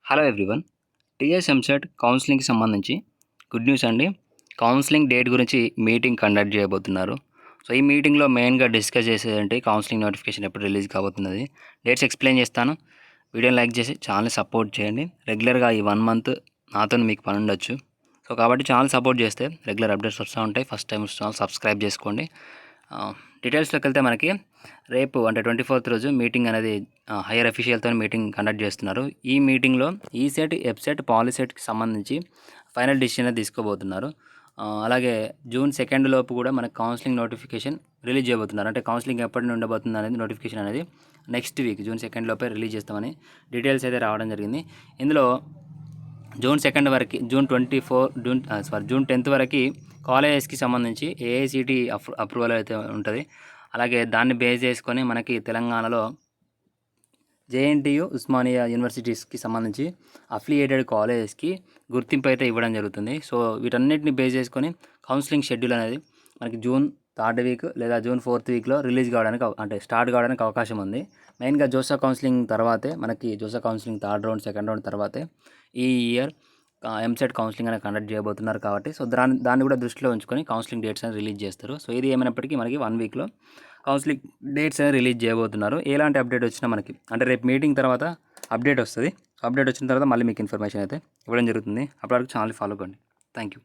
Hello everyone. TS EAMCET కౌన్సిలింగ్కి సంబంధించి good news అండి. Counselling date గురించి మీటింగ్ కండక్ట్ చేయబోతున్నారు. సో ఈ మీటింగ్లో మెయిన్గా డిస్కస్ చేసేదంటే కౌన్సిలింగ్ నోటిఫికేషన్ ఎప్పుడు రిలీజ్ కాబోతున్నది, డేట్స్ ఎక్స్ప్లెయిన్ చేస్తాను. వీడియోని లైక్ చేసి ఛానల్ని సపోర్ట్ చేయండి. రెగ్యులర్గా ఈ 1 మంత్ నాతో మీకు పని ఉండొచ్చు. సో కాబట్టి ఛానల్ సపోర్ట్ చేస్తే రెగ్యులర్ అప్డేట్స్ వస్తూ ఉంటాయి. ఫస్ట్ టైం ఛానల్ సబ్స్క్రైబ్ చేసుకోండి. డీటెయిల్స్లోకి వెళ్తే మనకి రేపు అంటే 24th రోజు మీటింగ్ అనేది హైయర్ అఫీషియల్తో మీటింగ్ కండక్ట్ చేస్తున్నారు. ఈ మీటింగ్లో ఈసెట్, ఎఫ్సెట్, పాలిసెట్కి సంబంధించి ఫైనల్ డిసిషన్ తీసుకోబోతున్నారు. అలాగే June 2 లోపు కూడా మనకు కౌన్సిలింగ్ నోటిఫికేషన్ రిలీజ్ చేయబోతున్నారు. అంటే కౌన్సిలింగ్ ఎప్పటి నుండి ఉండబోతుంది అనేది నోటిఫికేషన్ అనేది నెక్స్ట్ వీక్ June 2 లోపే రిలీజ్ చేస్తామని డీటెయిల్స్ అయితే రావడం జరిగింది. ఇందులో June 2 వరకు June 10th వరకు కాలేజెస్కి సంబంధించి ఏఐసిటి అప్రూవల్ అయితే ఉంటుంది. అలాగే దాన్ని బేస్ చేసుకొని మనకి తెలంగాణలో జేఎన్టీయు, ఉస్మానియా యూనివర్సిటీస్కి సంబంధించి అఫిలియేటెడ్ కాలేజెస్కి గుర్తింపు అయితే ఇవ్వడం జరుగుతుంది. సో వీటన్నిటిని బేస్ చేసుకొని కౌన్సిలింగ్ షెడ్యూల్ అనేది మనకి June 3rd వీక్ లేదా June 4th వీక్లో రిలీజ్ కావడానికి అంటే స్టార్ట్ కావడానికి అవకాశం ఉంది. మెయిన్గా జోసా కౌన్సిలింగ్ తర్వాతే మనకి JoSAA counselling 3rd round, 2nd round తర్వాతే ఈ ఇయర్ ఎంసెట్ కౌన్సిలింగ్ అనేది కండక్ట్ చేయబోతున్నారు. కాబట్టి సో దాన్ని కూడా దృష్టిలో ఉంచుకొని కౌన్సిలింగ్ డేట్స్ అనేది రిలీజ్ చేస్తారు. సో ఇది ఏమైనప్పటికీ మనకి 1 వీక్లో కౌన్సిలింగ్ డేట్స్ అనేది రిలీజ్ చేయబోతున్నారు. ఎలాంటి అప్డేట్ వచ్చినా మనకి అంటే రేపు మీటింగ్ తర్వాత అప్డేట్ వస్తుంది. అప్డేట్ వచ్చిన తర్వాత మళ్ళీ మీకు ఇన్ఫర్మేషన్ అయితే ఇవ్వడం జరుగుతుంది. అప్పటివరకు ఛానల్ ఫాలో కండి. Thank you.